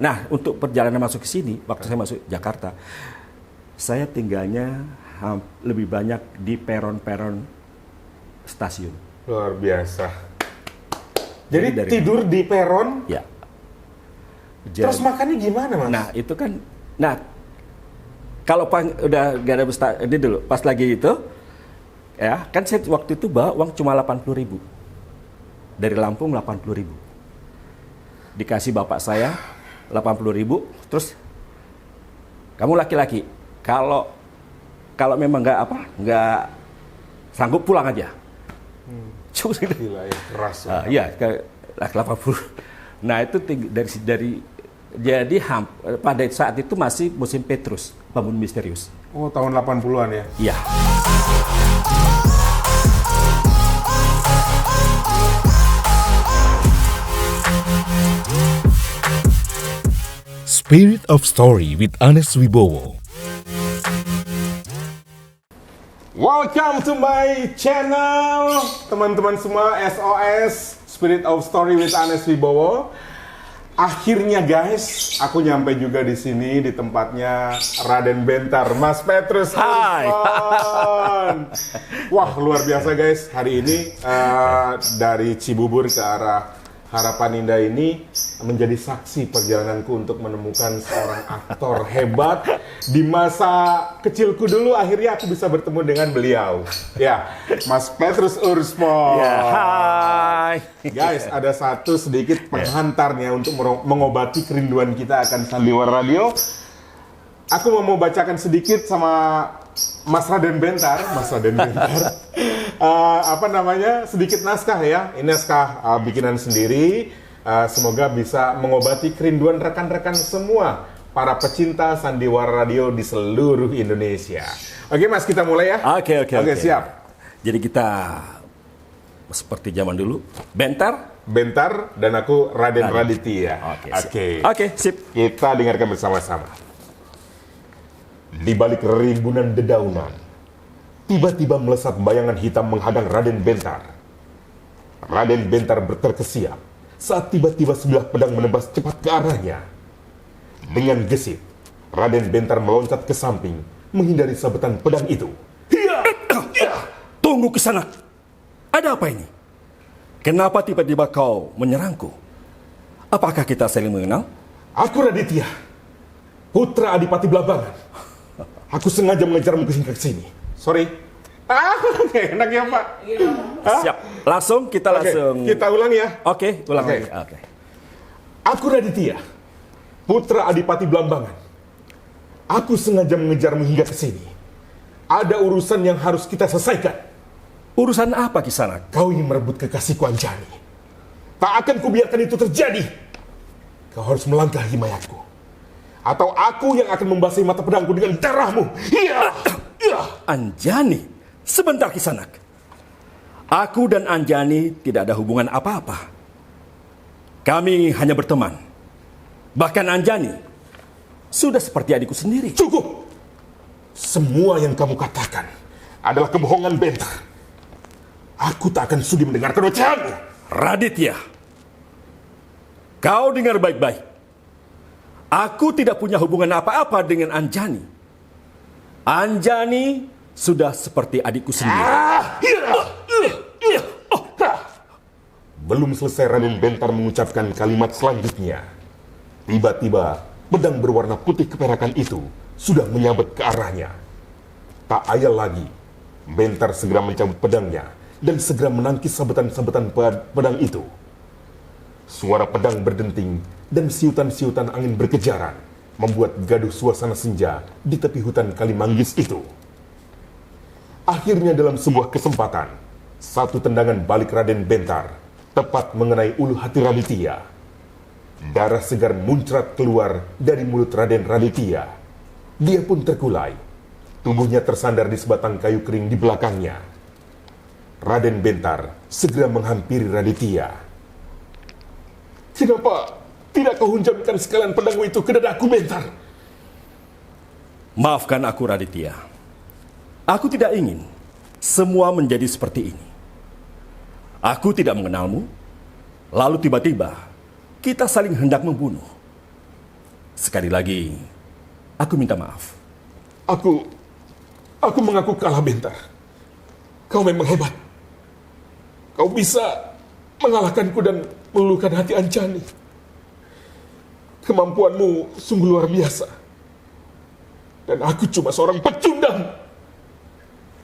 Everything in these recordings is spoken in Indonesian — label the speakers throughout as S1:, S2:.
S1: Nah, untuk perjalanan masuk ke sini, waktu saya masuk Jakarta, saya tinggalnya lebih banyak di peron-peron stasiun.
S2: Luar biasa. Jadi tidur di peron?
S1: Ya.
S2: Terus makannya gimana, Mas?
S1: Nah, itu kan, kalau udah gak ada ini dulu, pas lagi itu, ya kan saya waktu itu bawa uang cuma 80.000 dari Lampung, 80.000 dikasih bapak saya 80.000, terus kamu laki-laki, kalau memang nggak sanggup pulang aja.
S2: Gila ya, keras.
S1: Iya, 80. Nah itu dari jadi pada saat itu masih musim Petrus, Pembunuh Misterius.
S2: Oh, tahun 80-an ya?
S1: Iya.
S3: Spirit of Story with Anes Wibowo.
S2: Welcome to my channel, teman-teman semua. SOS Spirit of Story with Anes Wibowo. Akhirnya guys, aku nyampe juga di sini di tempatnya Raden Bentar, Mas Petrus.
S1: Hai.
S2: Wah, luar biasa guys. Hari ini dari Cibubur ke arah Harapan Indah ini menjadi saksi perjalananku untuk menemukan seorang aktor hebat. Di masa kecilku dulu akhirnya aku bisa bertemu dengan beliau. Ya, Mas Petrus Ursmo.
S1: Ya, hai.
S2: Guys, ada satu sedikit penghantarnya untuk mengobati kerinduan kita akan Sandiwara Radio. Aku mau bacakan sedikit sama Mas Raden Bentar, sedikit naskah ya. Ini naskah bikinan sendiri. Semoga bisa mengobati kerinduan rekan-rekan semua para pecinta Sandiwara Radio di seluruh Indonesia. Oke Mas, kita mulai ya.
S1: Oke,
S2: siap.
S1: Jadi kita seperti zaman dulu, Bentar
S2: Dan aku Raden Raditya.
S1: Oke, sip.
S2: Kita dengarkan bersama-sama. Di balik rimbunan dedaunan, tiba-tiba melesat bayangan hitam menghadang Raden Bentar. Raden Bentar berterkesiap saat tiba-tiba sebilah pedang menebas cepat ke arahnya. Dengan gesit, Raden Bentar meloncat ke samping, menghindari sabetan pedang itu.
S1: Tunggu ke sana. Ada apa ini? Kenapa tiba-tiba kau menyerangku? Apakah kita saling mengenal?
S2: Aku Raditya, putra Adipati Blambangan. Aku sengaja mengejarmu ke sini. Sorry. Enak ya Pak?
S1: Siap. Langsung.
S2: Kita ulang ya.
S1: Oke, ulang lagi. Oke.
S2: Aku Raditya, putra Adipati Blambangan. Aku sengaja mengejarmu hingga ke sini. Ada urusan yang harus kita selesaikan.
S1: Urusan apa Kisanak?
S2: Kau ingin merebut kekasihku Anjani. Tak akan kubiarkan itu terjadi. Kau harus melangkahi mayatku. Atau aku yang akan membasahi mata pedangku dengan darahmu.
S1: Anjani? Sebentar Kisanak. Aku dan Anjani tidak ada hubungan apa-apa. Kami hanya berteman. Bahkan Anjani sudah seperti adikku sendiri.
S2: Cukup! Semua yang kamu katakan adalah kebohongan Bentar. Aku tak akan sudi mendengarkan ocehanmu.
S1: Raditya, kau dengar baik-baik. Aku tidak punya hubungan apa-apa dengan Anjani. Anjani sudah seperti adikku sendiri.
S2: Belum selesai Raden Bentar mengucapkan kalimat selanjutnya. Tiba-tiba pedang berwarna putih keperakan itu sudah menyabet ke arahnya. Tak ayal lagi, Bentar segera mencabut pedangnya dan segera menangkis sabetan-sabetan pedang itu. Suara pedang berdenting dan siutan-siutan angin berkejaran membuat gaduh suasana senja di tepi hutan Kalimanggis itu. Akhirnya dalam sebuah kesempatan, satu tendangan balik Raden Bentar tepat mengenai ulu hati Raditya. Darah segar muncrat keluar dari mulut Raden Raditya. Dia pun terkulai. Tubuhnya tersandar di sebatang kayu kering di belakangnya. Raden Bentar segera menghampiri Raditya. Kenapa tidak kau hunjamkan sekalian pedangmu itu ke dadaku, Bentar?
S1: Maafkan aku Raditya. Aku tidak ingin semua menjadi seperti ini. Aku tidak mengenalmu, lalu tiba-tiba kita saling hendak membunuh. Sekali lagi, aku minta maaf.
S2: Aku mengaku kalah, Bentar. Kau memang hebat. Kau bisa mengalahkanku dan meluluhkan hati Anjani. Kemampuanmu sungguh luar biasa. Dan aku cuma seorang pecundang.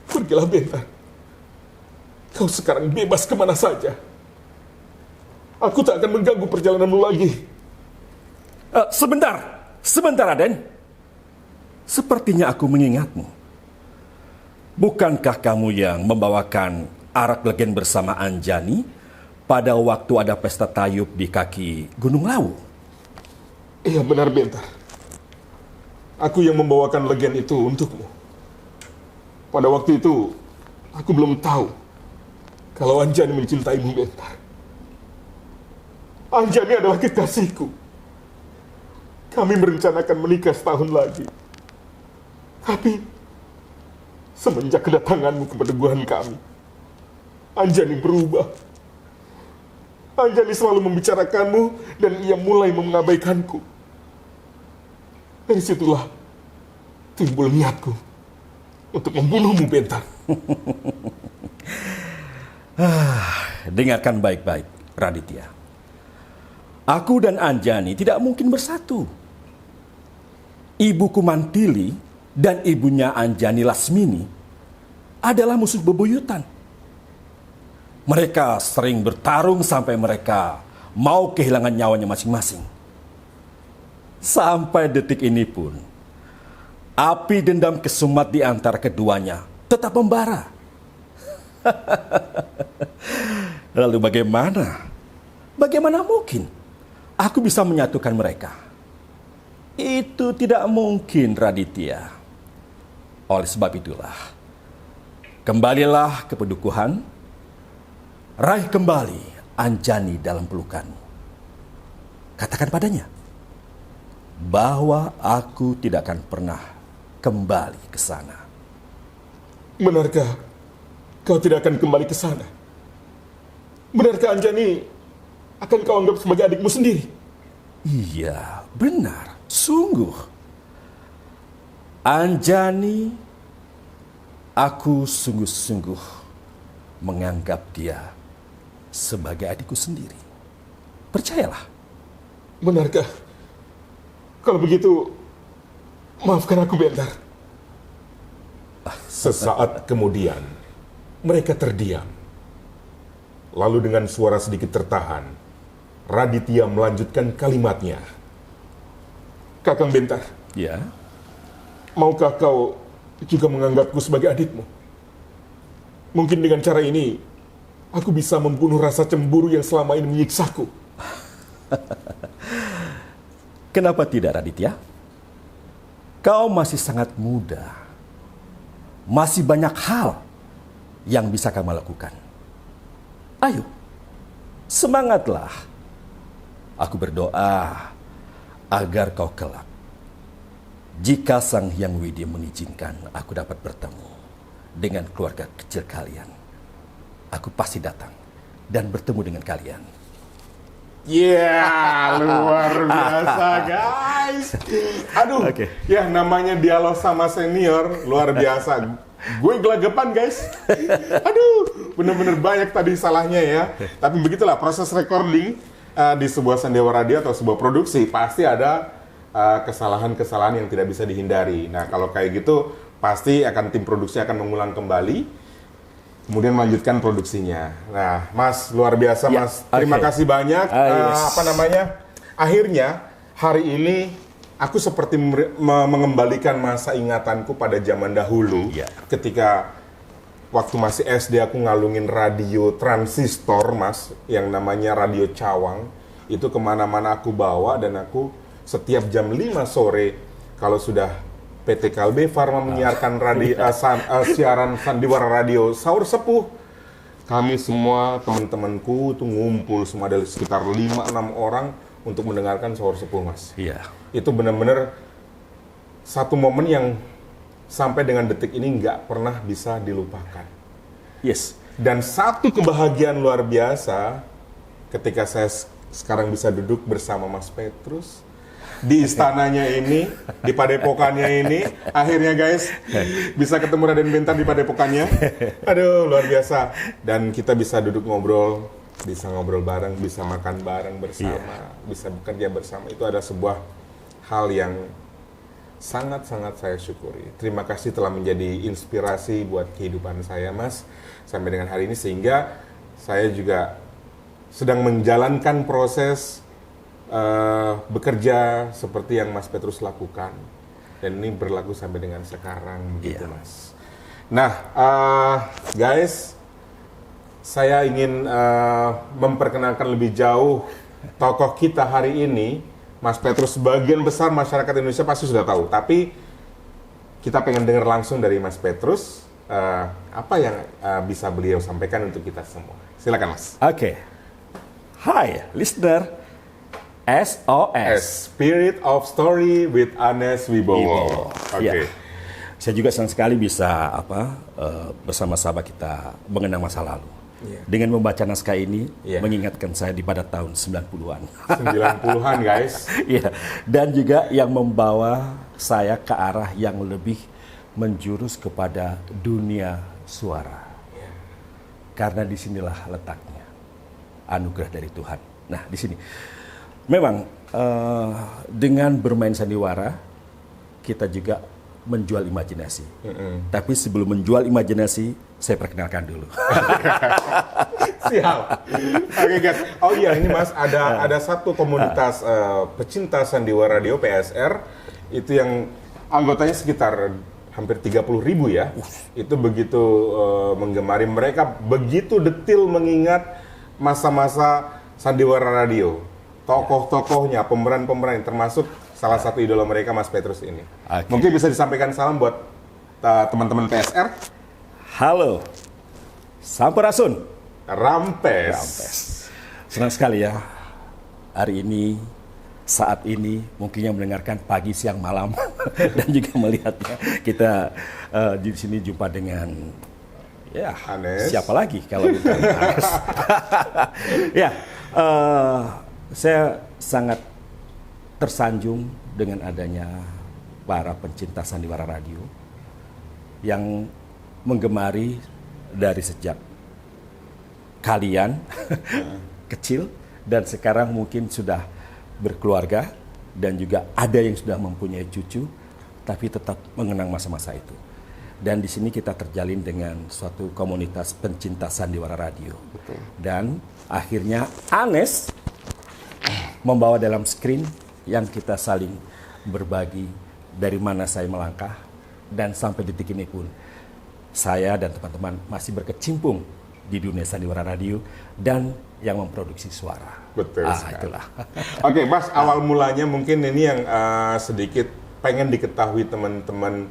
S2: Pergilah, Bentar. Kau sekarang bebas kemana saja. Aku tak akan mengganggu perjalananmu lagi.
S1: Sebentar Raden. Sepertinya aku mengingatmu. Bukankah kamu yang membawakan arak legen bersama Anjani pada waktu ada pesta tayub di kaki Gunung Lawu?
S2: Iya benar, Bentar. Aku yang membawakan legen itu untukmu. Pada waktu itu, aku belum tahu kalau Anjani mencintaimu, Bentar. Anjani adalah kekasihku. Kami merencanakan menikah setahun lagi. Tapi, semenjak kedatanganmu ke peneguhan kami, Anjani berubah. Anjani selalu membicarakanmu dan ia mulai mengabaikanku. Dari situlah timbul niatku untuk membunuhmu, Bentar.
S1: Dengarkan baik-baik, Raditya. Aku dan Anjani tidak mungkin bersatu. Ibuku Mantili dan ibunya Anjani Lasmini adalah musuh bebuyutan. Mereka sering bertarung sampai mereka mau kehilangan nyawanya masing-masing. Sampai detik ini pun, api dendam kesumat di antara keduanya tetap membara. Lalu bagaimana? Bagaimana mungkin aku bisa menyatukan mereka? Itu tidak mungkin, Raditya. Oleh sebab itulah, kembalilah ke pedukuhan, raih kembali Anjani dalam pelukanmu. Katakan padanya bahwa aku tidak akan pernah kembali ke sana.
S2: Benarkah kau tidak akan kembali ke sana? Benarkah Anjani akan kau anggap sebagai adikmu sendiri?
S1: Iya, benar. Sungguh. Anjani, aku sungguh-sungguh menganggap dia sebagai adikku sendiri. Percayalah.
S2: Benarkah? Kalau begitu, maafkan aku, Bentar. Sesaat kemudian, mereka terdiam. Lalu dengan suara sedikit tertahan, Raditya melanjutkan kalimatnya. Kakang Bentar,
S1: Ya.
S2: maukah kau juga menganggapku sebagai adikmu? Mungkin dengan cara ini, aku bisa membunuh rasa cemburu yang selama ini menyiksaku.
S1: Kenapa tidak, Raditya? Kau masih sangat muda. Masih banyak hal yang bisa kamu lakukan. Ayo, semangatlah. Aku berdoa agar kau kelak, jika Sang Hyang Widi mengizinkan aku dapat bertemu dengan keluarga kecil kalian, aku pasti datang dan bertemu dengan kalian.
S2: Luar biasa, guys. Aduh, ya namanya dialog sama senior, luar biasa. Gue gelagapan, guys. Aduh, bener-bener banyak tadi salahnya ya. Tapi begitulah proses recording di sebuah Sandiwara Radio atau sebuah produksi. Pasti ada kesalahan-kesalahan yang tidak bisa dihindari. Nah, kalau kayak gitu, pasti akan tim produksi akan mengulang kembali, kemudian melanjutkan produksinya. Nah, Mas, luar biasa, ya, Mas. Terima kasih banyak.
S1: Yes.
S2: Akhirnya, hari ini aku seperti mengembalikan masa ingatanku pada zaman dahulu.
S1: Ya.
S2: Ketika waktu masih SD aku ngalungin radio transistor, Mas, yang namanya radio Cawang. Itu kemana-mana aku bawa dan aku setiap jam 5 sore, kalau sudah PT Kalbe Farma menyiarkan siaran Sandiwara Radio Sahur Sepuh, kami semua teman-temanku itu ngumpul semua, ada sekitar 5-6 orang untuk mendengarkan Sahur Sepuh, Mas.
S1: Iya.
S2: Itu benar-benar satu momen yang sampai dengan detik ini nggak pernah bisa dilupakan.
S1: Yes.
S2: Dan satu kebahagiaan luar biasa ketika saya sekarang bisa duduk bersama Mas Petrus, di istananya ini, di padepokannya ini. Akhirnya guys, bisa ketemu Raden Bentar di padepokannya. Aduh, luar biasa. Dan kita bisa duduk ngobrol, bisa ngobrol bareng, bisa makan bareng bersama, bisa bekerja bersama. Itu ada sebuah hal yang sangat-sangat saya syukuri. Terima kasih telah menjadi inspirasi buat kehidupan saya, Mas, sampai dengan hari ini, sehingga saya juga sedang menjalankan proses bekerja seperti yang Mas Petrus lakukan, dan ini berlaku sampai dengan sekarang, begitu Mas. Nah, guys, saya ingin memperkenalkan lebih jauh tokoh kita hari ini, Mas Petrus. Sebagian besar masyarakat Indonesia pasti sudah tahu, tapi kita pengen dengar langsung dari Mas Petrus apa yang bisa beliau sampaikan untuk kita semua. Silakan, Mas.
S1: Oke. Hai, listener. SOS,
S2: Spirit of Story with Anes Wibowo. Oke.
S1: Ya. Saya juga senang sekali bisa bersama-sama kita mengenang masa lalu. Dengan membaca naskah ini mengingatkan saya di pada tahun 90-an.
S2: 90-an, guys.
S1: Iya. Dan juga yang membawa saya ke arah yang lebih menjurus kepada dunia suara. Karena disinilah letaknya anugerah dari Tuhan. Nah, di sini memang dengan bermain sandiwara kita juga menjual imajinasi. Tapi sebelum menjual imajinasi, saya perkenalkan dulu.
S2: Siap. Oke, guys. Oh iya, ini Mas, ada satu komunitas pecinta sandiwara radio PSR itu yang anggotanya sekitar hampir 30.000 ya. Itu begitu menggemari, mereka begitu detil mengingat masa-masa sandiwara radio. Tokoh-tokohnya, pemeran-pemeran, termasuk salah satu idola mereka, Mas Petrus ini. Mungkin bisa disampaikan salam buat teman-teman PSR.
S1: Halo, Sampurasun.
S2: Rampes.
S1: Senang sekali ya, hari ini, saat ini, mungkin yang mendengarkan pagi, siang, malam, dan juga melihatnya. Kita di sini jumpa dengan
S2: Anes.
S1: Siapa lagi kalau bukan Anes. Ya, saya sangat tersanjung dengan adanya para pencinta sandiwara radio yang menggemari dari sejak kalian kecil dan sekarang mungkin sudah berkeluarga dan juga ada yang sudah mempunyai cucu tapi tetap mengenang masa-masa itu. Dan di sini kita terjalin dengan suatu komunitas pencinta sandiwara radio.
S2: Betul.
S1: Dan akhirnya Anes membawa dalam screen yang kita saling berbagi dari mana saya melangkah dan sampai detik ini pun saya dan teman-teman masih berkecimpung di dunia sandiwara radio dan yang memproduksi suara.
S2: Betul sekali.
S1: Itulah.
S2: Oke, Mas, awal mulanya mungkin ini yang sedikit pengen diketahui teman-teman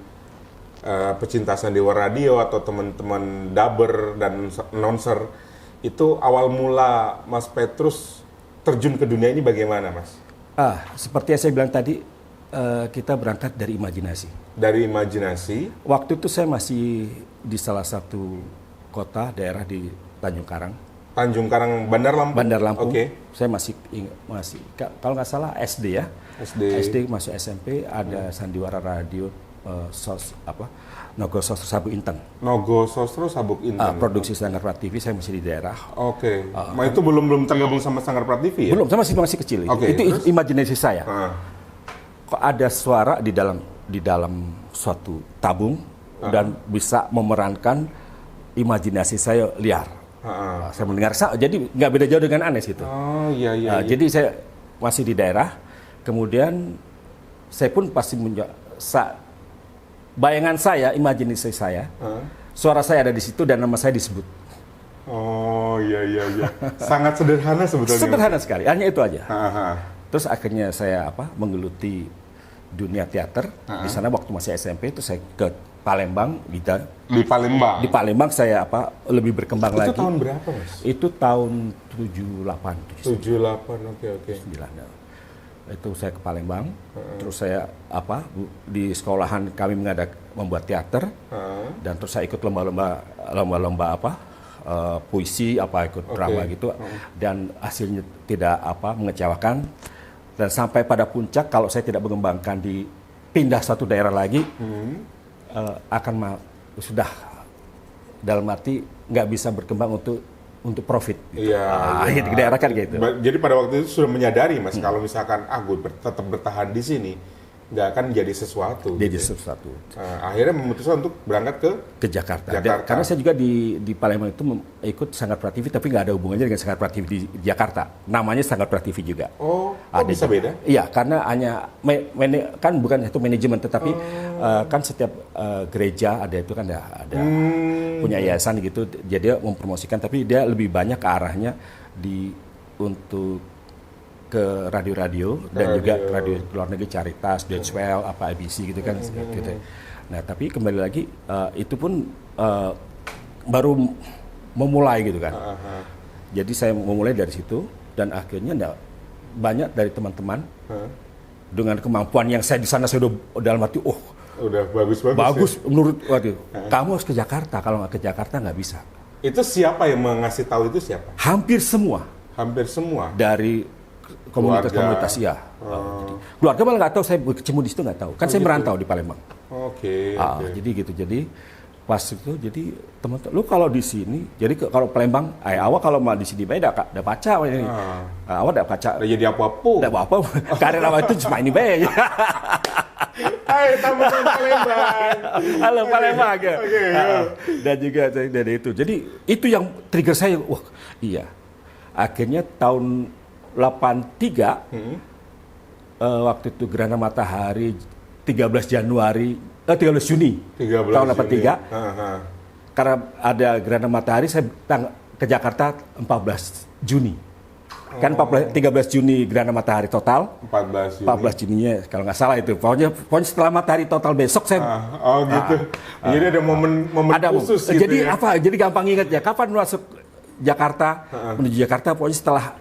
S2: pecinta sandiwara radio atau teman-teman dubber dan announcer, itu awal mula Mas Petrus terjun ke dunia ini bagaimana, Mas?
S1: Seperti yang saya bilang tadi, kita berangkat dari imajinasi.
S2: Dari imajinasi?
S1: Waktu itu saya masih di salah satu kota daerah di Tanjung Karang.
S2: Tanjung Karang, Bandar Lampung? Bandar Lampung.
S1: Oke. Saya masih kalau nggak salah SD ya. SD masuk SMP ada sandiwara radio Nogo Sostro Sabuk Inten.
S2: Nogo Sostro Sabuk Inten.
S1: Produksi Sanggar Prativi, saya masih di daerah.
S2: Oke. Itu belum tergabung sama Sanggar Prativi ya?
S1: Belum, saya masih kecil. Itu imajinasi saya. Kok ada suara di dalam suatu tabung dan bisa memerankan imajinasi saya liar. Saya mendengar, jadi nggak beda jauh dengan Anes itu.
S2: Oh iya.
S1: Jadi saya masih di daerah, kemudian saya pun pasti bayangan saya, imajinasi saya, suara saya ada di situ dan nama saya disebut.
S2: Oh iya. Sangat sederhana sebetulnya.
S1: Sederhana sekali, hanya itu aja. Terus akhirnya saya menggeluti dunia teater. Di sana waktu masih SMP itu saya ke Palembang.
S2: Di Palembang? Di
S1: Palembang saya lebih berkembang lagi.
S2: Itu tahun berapa, Mas?
S1: Itu tahun 78.
S2: 78, oke.
S1: 9. Itu saya ke Palembang, terus saya di sekolahan kami membuat teater, dan terus saya ikut lomba-lomba puisi, ikut drama gitu, dan hasilnya tidak mengecewakan. Dan sampai pada puncak kalau saya tidak mengembangkan di pindah satu daerah lagi, sudah dalam arti nggak bisa berkembang untuk profit. Gitu.
S2: Iya.
S1: Di daerah kan gitu.
S2: Jadi pada waktu itu sudah menyadari Mas, kalau misalkan gue tetap bertahan di sini, nggak akan jadi sesuatu.
S1: Jadi
S2: gitu.
S1: sesuatu.
S2: Akhirnya memutuskan untuk berangkat ke
S1: Jakarta.
S2: Jakarta.
S1: Karena saya juga di Palembang itu ikut Sanggar Prativi, tapi nggak ada hubungannya dengan Sanggar Prativi di Jakarta. Namanya Sanggar Prativi juga.
S2: Bisa beda?
S1: Iya, karena hanya kan bukan satu manajemen, tetapi kan setiap gereja ada itu kan ada punya yayasan gitu. Jadi dia mempromosikan, tapi dia lebih banyak ke arahnya untuk ke radio-radio dan juga radio luar negeri, Caritas, Deutsche Welle, ABC gitu kan. Gitu. Nah, tapi kembali lagi itu pun baru memulai gitu kan. Jadi saya memulai dari situ dan akhirnya banyak dari teman-teman dengan kemampuan yang saya di sana sudah dalam arti
S2: udah bagus ya?
S1: Menurut kamu harus ke Jakarta, kalau nggak ke Jakarta nggak bisa.
S2: Itu siapa yang mengasih tahu itu siapa?
S1: Hampir semua dari komunitas ya. Keluarga malah nggak tahu saya berkecimpung di situ, nggak tahu. Kan saya merantau di Palembang.
S2: Oke.
S1: Jadi gitu. Jadi pas itu jadi teman-teman lu kalau di sini, jadi kalau Palembang, awak kalau mau di sini udah baca ini. Awak udah baca.
S2: Udah jadi apa-apa.
S1: Udah apa-apa. Karir awak itu cuma ini bae.
S2: Hai, teman-teman Palembang.
S1: Halo Palembang.
S2: Oke.
S1: Dan juga dari itu. Jadi itu yang trigger saya. Wah, iya. Akhirnya tahun 83 waktu itu gerhana matahari 13 Juni tahun 83. Karena ada gerhana matahari saya ke Jakarta 14 Juni. Kan 13 Juni gerhana matahari total. 14 Juninya kalau nggak salah itu. Pokoknya setelah matahari total besok saya.
S2: Gitu. Jadi ada momen khusus gitu.
S1: Jadi
S2: ya?
S1: apa? Jadi gampang ingat ya. Kapan masuk Jakarta, menuju Jakarta pokoknya setelah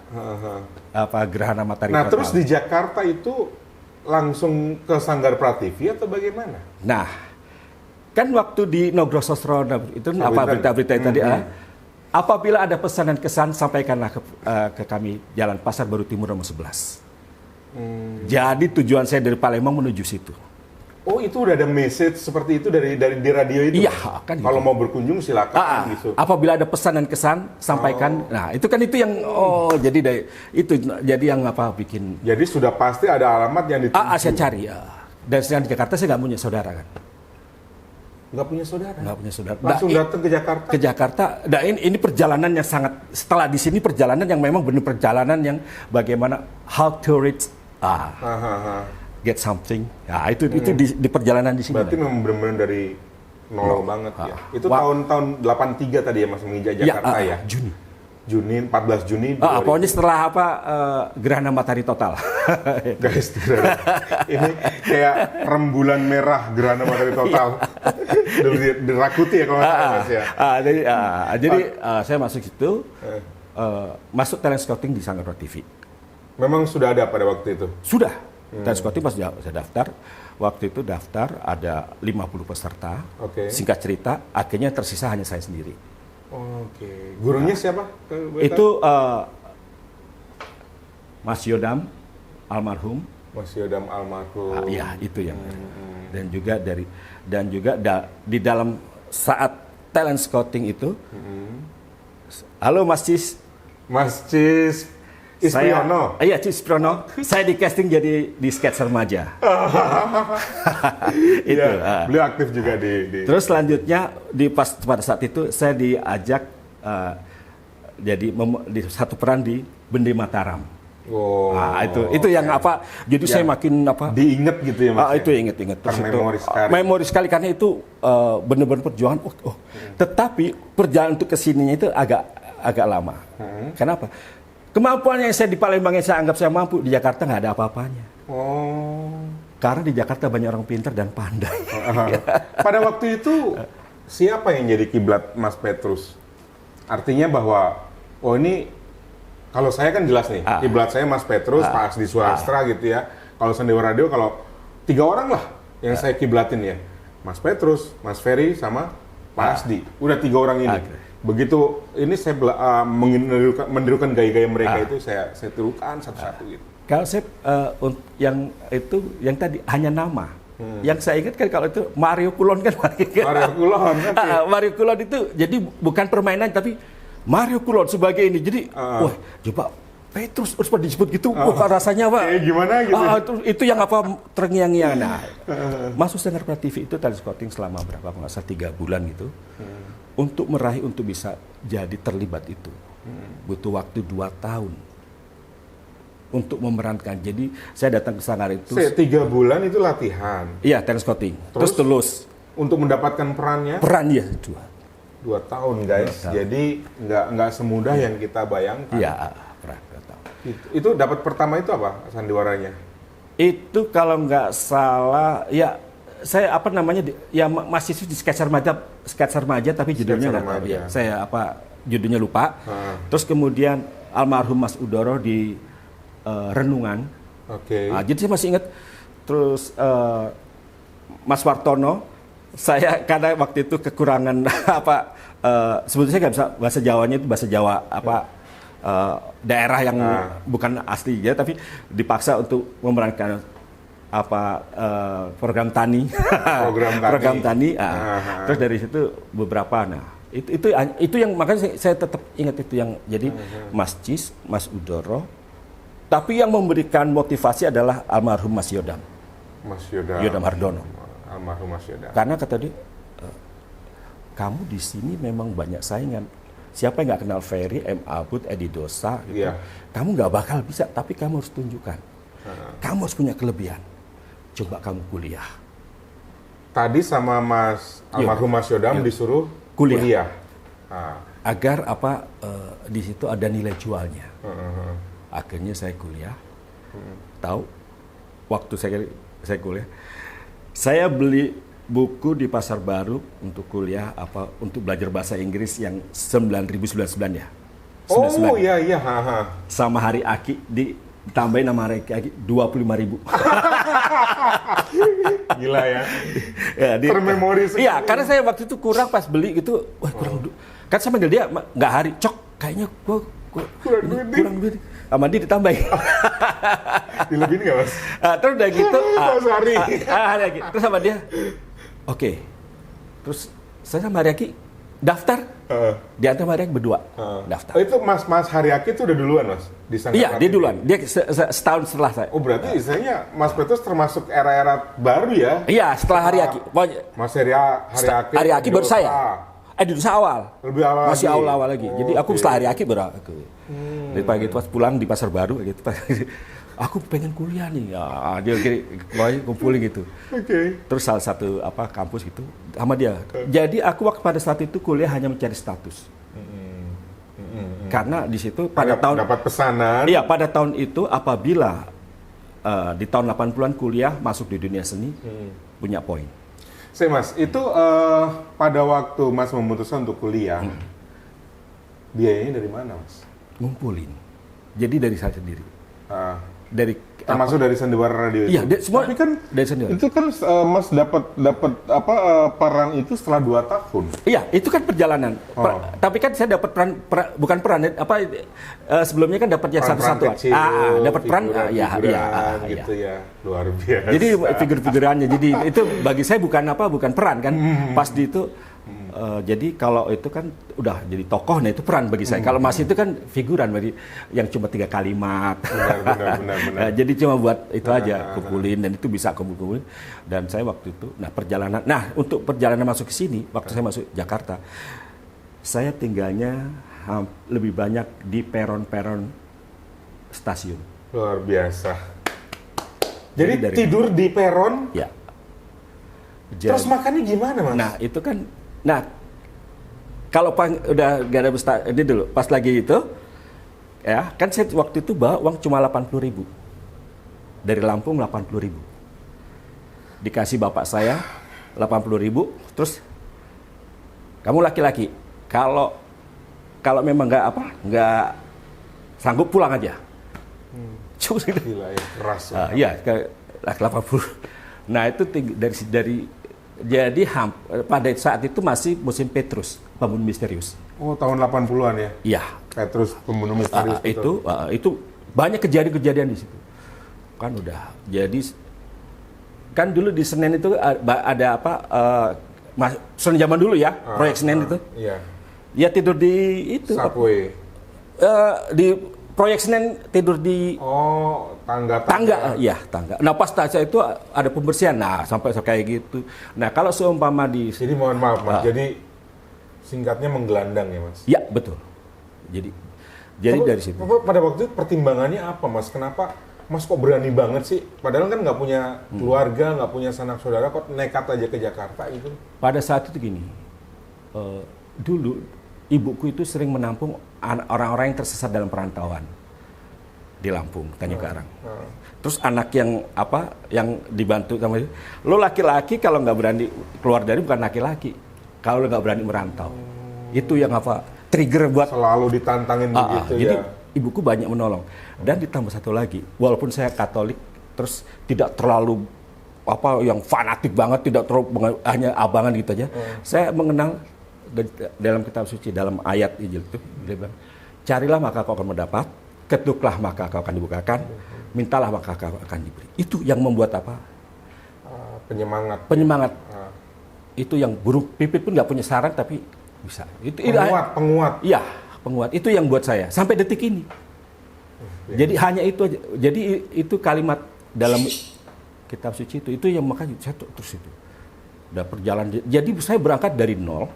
S1: gerhana matahari total.
S2: Nah, terus di Jakarta itu langsung ke Sanggar Prativi atau bagaimana?
S1: Nah, kan waktu di Nogrososro itu berita-berita tadi, apabila ada pesan dan kesan sampaikanlah ke kami Jalan Pasar Baru Timur nomor 11. Jadi tujuan saya dari Palembang menuju situ.
S2: Oh, itu udah ada message seperti itu dari di radio itu?
S1: Iya, kan.
S2: Kalau
S1: gitu.
S2: mau berkunjung silakan gitu.
S1: Apabila ada pesan dan kesan sampaikan. Nah, itu kan itu yang jadi yang bikin.
S2: Jadi sudah pasti ada alamat yang dituju.
S1: Saya cari. Dan sedang di Jakarta saya nggak punya saudara kan.
S2: Nggak punya saudara?
S1: Nggak punya saudara.
S2: Langsung datang ke Jakarta? Ke
S1: Jakarta. Nah, ini perjalanan yang sangat, setelah di sini perjalanan yang memang benar perjalanan yang bagaimana how to reach get something. Ya, itu di perjalanan di sini.
S2: Berarti memang benar-benar dari nol banget ya. Itu tahun 83 tadi ya Mas menginjak Jakarta ya? Juni 14 Juni.
S1: Pokoknya setelah gerhana matahari total.
S2: Guys, ini kayak rembulan merah gerhana matahari total. Dirakuti ya kalau nggak salah Mas ya.
S1: Jadi saya masuk situ, masuk talent scouting di Sanggar Prativi.
S2: Memang sudah ada pada waktu itu?
S1: Sudah. Talent scouting pas saya daftar. Waktu itu daftar ada 50 peserta. Singkat cerita, akhirnya tersisa hanya saya sendiri.
S2: Gurunya siapa?
S1: Itu Mas Yodam almarhum.
S2: Mas Yodam almarhum.
S1: Iya, itu yang. Dan juga di dalam saat talent scouting itu. Halo Mas Cis.
S2: Mas Cis Ispriono.
S1: Iya, Cis Ispriono. Saya di casting jadi di sketch remaja. Itu.
S2: Ya, beliau aktif juga di.
S1: Terus selanjutnya pada saat itu saya diajak jadi di satu peran di Bende Mataram. Itu yang jadi saya makin
S2: diinget gitu ya Mas.
S1: Itu inget.
S2: Terus memori sekali.
S1: Memori sekali karena itu benar-benar perjuangan. Tetapi perjalanan untuk kesininya itu agak lama. Kenapa? Kemampuan yang saya di Palembang yang saya anggap saya mampu, di Jakarta nggak ada apa-apanya. Karena di Jakarta banyak orang pintar dan pandai.
S2: Pada waktu itu siapa yang jadi kiblat Mas Petrus? Artinya bahwa ini kalau saya kan jelas nih, kiblat saya Mas Petrus, Pak Asdi Suhastra gitu ya. Kalau Sandewa Radio kalau 3 orang lah yang saya kiblatin ya. Mas Petrus, Mas Ferry sama Pak Asdi. Udah 3 orang ini. Begitu ini saya menirukan gaya-gaya mereka itu saya tirukan satu-satu gitu.
S1: Kalau saya yang tadi hanya nama. Yang saya ingat kan kalau itu Mario Kulon kan.
S2: Mario Kulon. Okay.
S1: Mario Kulon itu jadi bukan permainan tapi Mario Kulon sebagai ini. Jadi wah coba Petrus harus disebut gitu. Wah rasanya Pak.
S2: Gimana gitu?
S1: Itu yang apa terngiang-ngiang. Nah, masuk Sengerpa TV itu talent scouting selama berapa? Nggak salah 3 bulan gitu. Untuk meraih untuk bisa jadi terlibat itu. Butuh waktu 2 tahun. Untuk memerankan. Jadi saya datang ke Sanggar itu
S2: 3 bulan itu latihan.
S1: Iya, talent scouting. Terus tulus
S2: untuk mendapatkan perannya?
S1: Peran ya,
S2: 2 tahun guys. 2 tahun. Jadi nggak semudah yang kita bayangkan.
S1: Iya, peran 2 tahun.
S2: Itu dapat pertama itu apa sandiwaranya?
S1: Itu kalau nggak salah ya saya apa namanya ya masih di sketsa remaja tapi judulnya nggak tahu ya. Saya judulnya lupa. Terus kemudian almarhum Mas Udoro di renungan.
S2: Oke.
S1: Jadi saya masih ingat. Terus Mas Wartono, saya karena waktu itu kekurangan sebetulnya saya nggak bisa bahasa Jawanya itu bahasa Jawa daerah yang bukan asli ya, tapi dipaksa untuk memerankan program tani. Program tani. Terus dari situ beberapa. Nah itu yang makanya saya tetap ingat itu yang jadi Mas Cis, Mas Udoro. Tapi yang memberikan motivasi adalah almarhum Mas Yodam. Yodam Hardono.
S2: Almarhum Mas Yodam.
S1: Karena kata dia, kamu di sini memang banyak saingan. Siapa yang nggak kenal Ferry, M. Abud, Edi Dosa, gitu.
S2: Yeah.
S1: Kamu nggak bakal bisa, tapi kamu harus tunjukkan. Kamu harus punya kelebihan. Coba kamu kuliah.
S2: Tadi sama Mas almarhum Mas Yodam disuruh kuliah.
S1: Agar di situ ada nilai jualnya. Akhirnya saya kuliah. Tahu waktu saya kuliah, saya beli buku di Pasar Baru untuk kuliah untuk belajar bahasa Inggris yang 9.099 ya. 99.
S2: Oh iya.
S1: Sama Hari Aki ditambahin nama Hari Aki 25.000.
S2: Gila ya.
S1: Termemori sekali. Iya, karena saya waktu itu kurang pas beli gitu. Wah, kurang. Kan saya manggil dia nggak Hari, Cok, kayaknya gua kurang duit. Sama dia ditambahin.
S2: Dilebihin nggak Mas?
S1: Terus udah gitu.
S2: Mas Hari.
S1: Terus sama dia. Oke. Terus saya sama Haryaki daftar. Di antara mereka berdua daftar.
S2: Itu Mas Haryaki itu udah duluan Mas?
S1: Iya, dia duluan. Dia setahun setelah saya.
S2: Oh berarti istilahnya Mas Petrus termasuk era-era baru ya?
S1: Iya, setelah Haryaki.
S2: Mas Haryaki
S1: baru saya. Di Dosa awal.
S2: Lebih awal.
S1: Masih awal lagi. Jadi aku setelah Haryaki baru dari pagi itu pas pulang di Pasar Baru gitu. Aku pengen kuliah nih. Ya, dia kumpulin gitu.
S2: Oke.
S1: Terus salah satu kampus gitu sama dia. Jadi aku waktu pada saat itu kuliah hanya mencari status. Karena di situ pada tahun
S2: dapat pesanan.
S1: Iya, pada tahun itu apabila di tahun 80-an kuliah masuk di dunia seni punya poin.
S2: Mas, itu pada waktu Mas memutuskan untuk kuliah, biayanya dari mana Mas?
S1: Ngumpulin. Jadi dari saya sendiri.
S2: Termasuk dari sandiwara radio itu.
S1: Iya, semua. Tapi kan dari sandiwara.
S2: Itu kan Mas dapat peran itu setelah 2 tahun.
S1: Iya, itu kan perjalanan. Tapi kan saya dapat bukan peran sebelumnya kan dapat yang satu-satu. Dapat peran
S2: gitu ya. Luar biasa.
S1: Jadi figur-figurannya. Jadi itu bagi saya bukan peran kan. Pas di itu jadi kalau itu kan udah jadi tokoh, nah itu peran bagi saya. Kalau Mas itu kan figuran bagi yang cuma 3 kalimat. Benar. Jadi cuma buat itu aja kumpulin dan itu bisa kumpulin. Dan saya waktu itu, untuk perjalanan masuk ke sini, waktu saya masuk Jakarta, saya tinggalnya lebih banyak di peron-peron stasiun.
S2: Luar biasa. Jadi tidur di peron?
S1: Ya.
S2: Terus makannya gimana Mas?
S1: Nah itu kan. Nah, kalau udah gak ada ini dulu, pas lagi itu, ya kan saya waktu itu bawa uang cuma 80.000 dari Lampung 80.000, dikasih bapak saya 80.000, terus kamu laki-laki, kalau memang nggak sanggup pulang aja.
S2: Gila ya, keras.
S1: Iya, 80. Nah itu dari jadi pada saat itu masih musim Petrus, pembunuh misterius.
S2: Oh, tahun 80-an ya?
S1: Iya.
S2: Petrus, pembunuh misterius.
S1: Itu banyak kejadian-kejadian di situ. kan udah. Jadi kan dulu di Senen itu ada apa? Senen zaman dulu ya, proyek Senen itu.
S4: Iya.
S1: Ya tidur di itu.
S4: Subway.
S1: Di proyek Senen tidur di
S4: Oh, tangga.
S1: tangga. Nah pas saya itu ada pembersihan. Nah sampai kayak gitu. Nah kalau seumpama di
S4: Jadi mohon maaf Mas, jadi singkatnya menggelandang ya Mas?
S1: ya betul. Jadi dari situ.
S4: Pada waktu itu pertimbangannya apa Mas? Kenapa Mas kok berani banget sih? Padahal kan nggak punya keluarga, nggak punya sanak saudara, kok nekat aja ke Jakarta gitu?
S1: Pada saat itu gini, dulu ibuku itu sering menampung orang-orang yang tersesat dalam perantauan di Lampung, Tanjung Karang. Terus anak yang dibantu sama itu, lo laki-laki kalau nggak berani keluar dari bukan laki-laki, kalau lo nggak berani merantau, itu yang trigger buat
S4: Selalu ditantangin begitu
S1: jadi
S4: ya?
S1: ibuku banyak menolong. Dan ditambah satu lagi, walaupun saya Katolik, terus tidak terlalu yang fanatik banget, tidak terlalu hanya abangan gitu aja. Saya mengenal dalam kitab suci, dalam ayat Injil itu, dia bilang, carilah maka kau akan mendapat, ketuklah maka kau akan dibukakan, mintalah maka kau akan diberi. Itu yang membuat penyemangat. Itu yang burung pipit pun nggak punya saran tapi bisa. Itu
S4: Penguat.
S1: Iya, penguat. Itu yang buat saya sampai detik ini. Jadi hanya itu aja. Jadi itu kalimat dalam kitab suci itu yang makanya saya terus itu. Udah perjalanan. Jadi saya berangkat dari nol.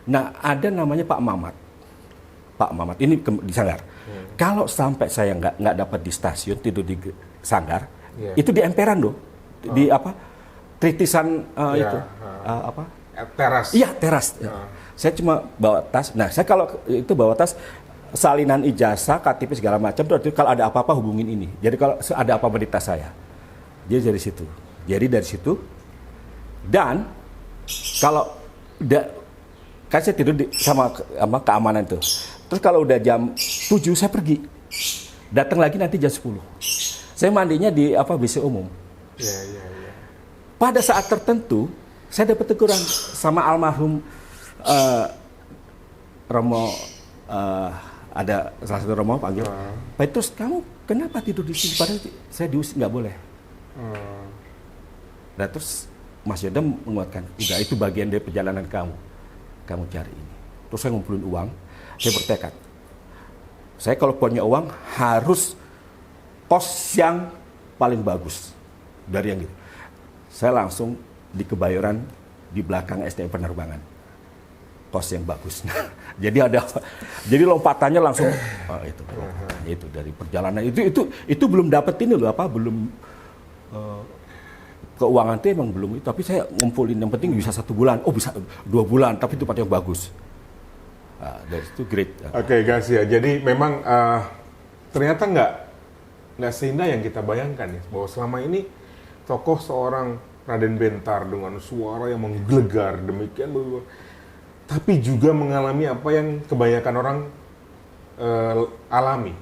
S1: Nah, ada namanya Pak Mamat. Pak Mamat ini di Sanggar. Kalau sampai saya nggak dapat di stasiun, tidur di Sanggar, itu di emperan loh. Di tritisan itu
S4: Teras.
S1: Iya, teras. Saya cuma bawa tas. Nah, saya kalau itu bawa tas salinan ijazah, KTP segala macam. Terus kalau ada apa-apa hubungin ini. Jadi kalau ada apa-apa di tas saya. Jadi dari situ. Dan kalau kan saya tidur sama keamanan tuh. Terus kalau udah jam 7 saya pergi. Datang lagi nanti jam 10. Saya mandinya di WC umum.
S4: Iya.
S1: Pada saat tertentu saya dapat teguran sama almarhum Romo, ada salah satu Romo panggil, Pak, terus kamu kenapa tidur di sini? Padahal saya diusir nggak boleh. Nah terus Mas Yoda menguatkan, udah itu bagian dari perjalanan kamu cari ini. Terus saya ngumpulin uang, saya bertekad, saya kalau punya uang harus kos yang paling bagus dari yang gitu. Saya langsung di Kebayoran di belakang SDM Penerbangan, kos yang bagus. jadi lompatannya langsung itu dari perjalanan itu belum dapet ini loh belum keuangan itu emang belum itu, tapi saya ngumpulin yang penting bisa 1 bulan, bisa 2 bulan, tapi itu tempat yang bagus. Dari itu great.
S4: Oke guys ya, jadi memang ternyata nggak seindah yang kita bayangkan ya, bahwa selama ini tokoh seorang Raden Bentar dengan suara yang menggelegar demikian, tapi juga mengalami apa yang kebanyakan orang alami,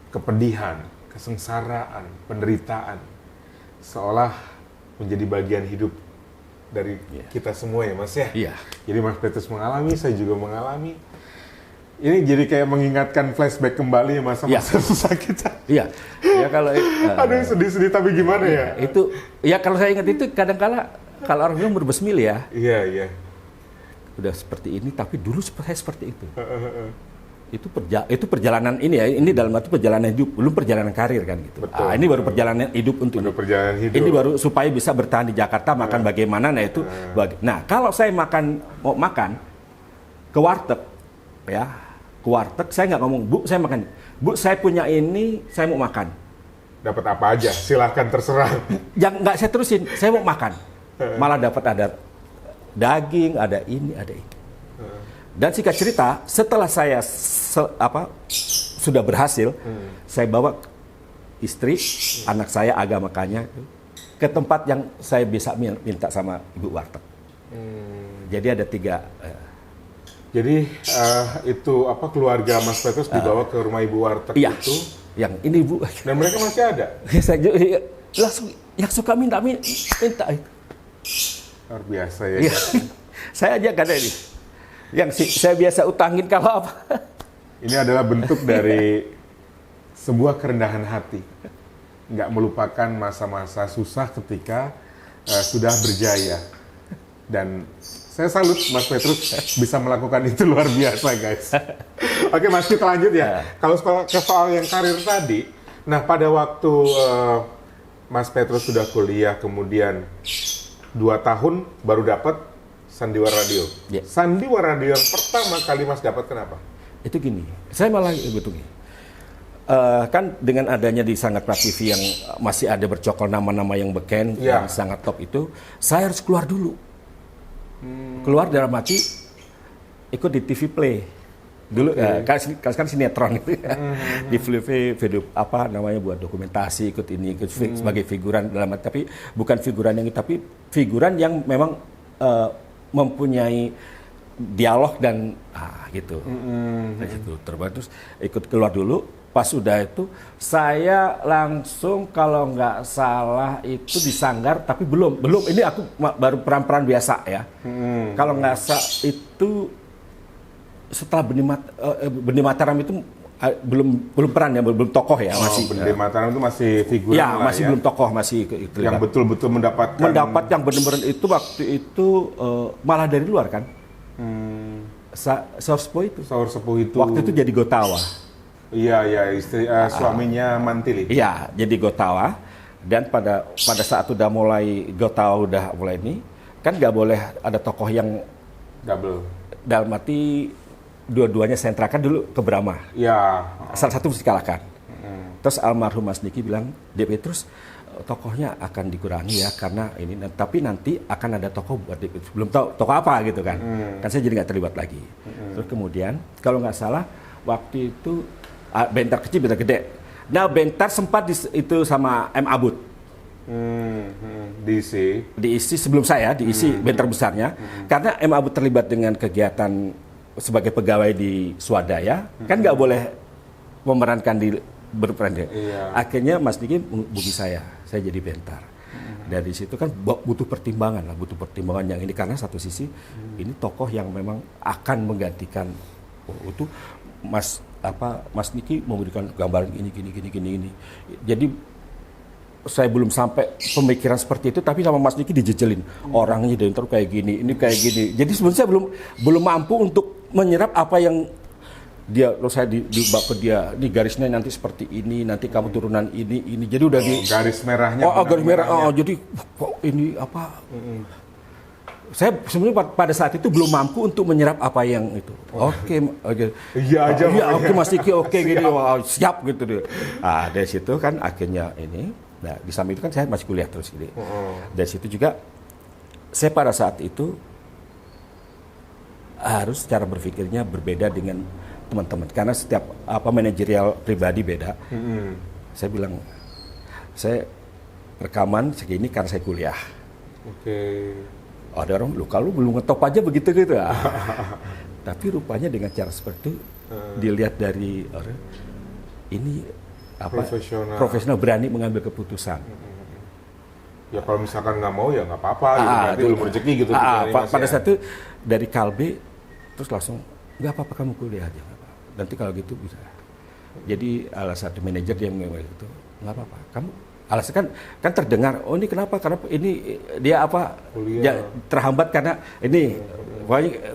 S4: kepedihan, kesengsaraan, penderitaan, seolah menjadi bagian hidup dari kita semua ya Mas ya.
S1: Iya.
S4: Jadi Mas Petrus mengalami, saya juga mengalami. Ini jadi kayak mengingatkan flashback kembali ya masa-masa susah kita.
S1: Iya. Ya kalau
S4: aduh sedih-sedih tapi gimana ya?
S1: Itu ya kalau saya ingat itu kadang-kala kalau orang bilang berbesmil ya.
S4: Iya.
S1: Udah seperti ini tapi dulu saya seperti itu. Itu perjalanan ini ya. Ini dalam arti perjalanan hidup, belum perjalanan karir kan gitu. Ini baru perjalanan hidup untuk
S4: perjalanan hidup.
S1: Ini baru supaya bisa bertahan di Jakarta, makan bagaimana itu. Nah, kalau saya mau makan ke warteg ya. Ke warteg, saya nggak ngomong, Bu, saya makan. Bu, saya punya ini, saya mau makan.
S4: Dapat apa aja, silahkan terserah.
S1: Yang nggak saya terusin, saya mau makan. Malah dapat ada daging, ada ini, ada ini. Dan singkat cerita, setelah saya sudah berhasil, saya bawa istri, anak saya, agamakanya ke tempat yang saya bisa minta sama ibu warteg. Jadi ada 3.
S4: Jadi itu keluarga Mas Petrus dibawa ke rumah ibu warteg itu.
S1: Yang ini Bu.
S4: Dan mereka masih ada.
S1: Langsung yang suka minta itu.
S4: Luar biasa ya.
S1: Saya aja kan ini. Yang saya biasa utangin kalau apa.
S4: Ini adalah bentuk dari sebuah kerendahan hati. nggak melupakan masa-masa susah ketika sudah berjaya. Dan saya salut Mas Petrus bisa melakukan itu, luar biasa guys. Oke Mas, kita lanjut ya. Kalau ke soal yang karir tadi, nah pada waktu Mas Petrus sudah kuliah, kemudian 2 tahun baru dapat Sandiwara Radio.
S1: Ya.
S4: Sandiwara Radio yang pertama kali Mas dapat kenapa?
S1: Itu gini, saya malah betul gini. Kan dengan adanya di Sangat Prat TV yang masih ada bercokol nama-nama yang beken, yang sangat top itu, saya harus keluar dulu. Keluar dalam arti ikut di TV Play dulu, kan sinetron itu, di video apa namanya buat dokumentasi, ikut ini, ikut sebagai figuran dalam arti, tapi bukan figuran yang, tapi figuran yang memang mempunyai dialog dan gitu. Itu terbang, terus ikut keluar dulu. Pas udah itu saya langsung kalau nggak salah itu di Sanggar, tapi belum ini aku baru peran-peran biasa ya. Kalau nggak salah itu setelah Benih Mataram itu belum peran ya, belum tokoh ya, masih.
S4: Benih Mataram itu masih figuran
S1: ya, masih belum tokoh, masih
S4: yang betul-betul mendapat
S1: yang benar-benar itu waktu itu malah dari luar kan. Saur Sepuh itu waktu itu jadi Gotawa.
S4: Iya, istri suaminya Mantili.
S1: Iya, jadi Gotawa. Dan pada saat udah mulai Gotawa udah mulai ini, kan nggak boleh ada tokoh yang
S4: double.
S1: Dalam arti dua-duanya sentrakan dulu ke Brahma.
S4: Iya.
S1: Salah satu mesti kalahkan. Terus almarhum Mas Niki bilang, DP terus tokohnya akan dikurangi ya karena ini, tapi nanti akan ada tokoh buat DP. Belum tahu tokoh apa gitu kan. Kan saya jadi nggak terlibat lagi. Terus kemudian kalau nggak salah waktu itu Bentar kecil, bentar gede. Nah, Bentar sempat itu sama M. Abud. Diisi sebelum saya, diisi Bentar besarnya. Karena M. Abud terlibat dengan kegiatan sebagai pegawai di Swadaya, kan nggak boleh memerankan berperan. Akhirnya Mas Niki hubungi saya jadi Bentar. Dari situ kan butuh pertimbangan yang ini, karena satu sisi ini tokoh yang memang akan menggantikan itu Mas Niki memberikan gambaran ini. Jadi saya belum sampai pemikiran seperti itu, tapi sama Mas Niki dijejelin orangnya dan terus kayak gini, ini kayak gini. Jadi sebenarnya saya belum mampu untuk menyerap apa yang dia, kalau saya dibak ke dia, ini garisnya nanti seperti ini, nanti kamu turunan ini. Jadi udah
S4: garis merahnya.
S1: Garis merah. Jadi ini apa? Saya sebenarnya pada saat itu belum mampu untuk menyerap apa yang itu. Oke.
S4: Iya aja.
S1: Oke Mas Niki, oke gitu. Siap gitu deh. Dari situ kan akhirnya ini. Nah, di samping itu kan saya masih kuliah terus gitu. Dari situ juga saya pada saat itu harus cara berpikirnya berbeda dengan teman-teman, karena setiap manajerial pribadi beda. Saya bilang saya rekaman segini karena saya kuliah. Ada orang, kalau belum ngetop aja begitu gitu ya. Tapi rupanya dengan cara seperti itu dilihat dari orang ini profesional berani mengambil keputusan.
S4: Ya kalau misalkan nggak mau ya nggak apa-apa, gitu, belum rezeki gitu.
S1: Pada saat itu dari Kalbe terus langsung nggak apa-apa kamu kuliah aja, nanti kalau gitu bisa. Jadi salah satu manajer dia ngomong gitu, nggak apa-apa kamu. Alasan kan terdengar, oh ini kenapa? Karena ini dia terhambat karena ini,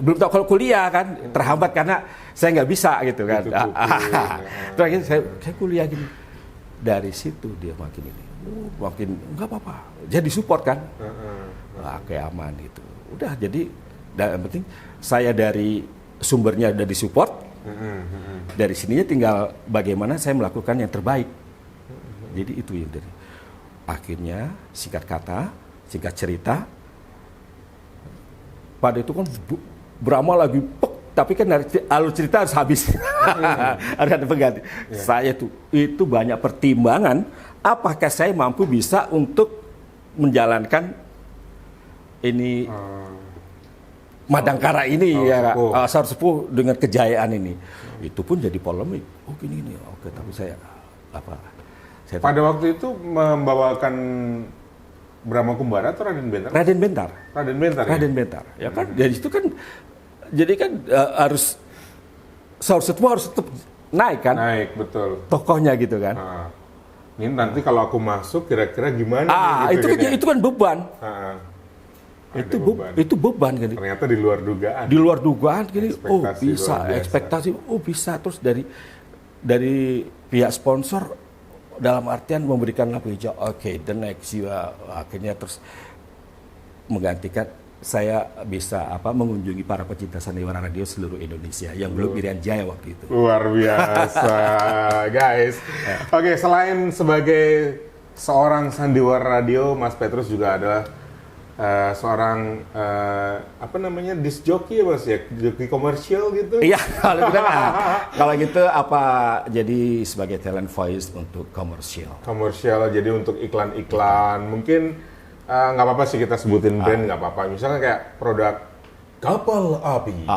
S1: belum tahu kalau kuliah kan terhambat karena saya nggak bisa gitu kan. Terus akhirnya saya kuliah gini. Dari situ dia makin nggak apa-apa. Jadi support kan, kayak aman gitu. Udah jadi, yang penting saya dari sumbernya udah disupport. Dari sininya tinggal bagaimana saya melakukan yang terbaik. Jadi itu yang dari. Akhirnya singkat kata, singkat cerita, pada itu kan Brahma lagi tapi kan alur cerita harus habis. Harus ada pengganti. Saya itu banyak pertimbangan, apakah saya mampu bisa untuk menjalankan ini Madangkara ini Saur Sepuh dengan kejayaan ini. Itu pun jadi polemik. Oh gini. Oke, tapi saya
S4: pada waktu itu membawakan Brahma Kumbara atau Raden Bentar?
S1: Raden Bentar.
S4: Raden
S1: Bentar. Ya kan, dari situ kan, jadi kan harus Saur Sepuh harus tetap naik kan?
S4: Naik, betul.
S1: Tokohnya gitu kan.
S4: Ini nanti kalau aku masuk kira-kira gimana nih, gitu
S1: itu kan beban.
S4: Ada beban.
S1: Itu beban kan.
S4: Ternyata di luar dugaan.
S1: Di luar dugaan gini,
S4: Ekspektasi
S1: bisa
S4: luar biasa.
S1: ekspektasi, bisa terus dari pihak sponsor dalam artian memberikan lampu hijau. Oke, the next you akhirnya terus menggantikan saya bisa mengunjungi para pecinta sandiwara radio seluruh Indonesia yang belum Irian Jaya waktu itu.
S4: Luar biasa, guys. Oke, selain sebagai seorang sandiwara radio, Mas Petrus juga adalah seorang disc jockey ya Mas ya, jockey komersial gitu.
S1: Iya, kalau gitu jadi sebagai talent voice untuk komersial.
S4: Komersial, jadi untuk iklan-iklan mungkin nggak apa-apa sih kita sebutin brand, nggak apa-apa. Misalnya kayak produk kapal api.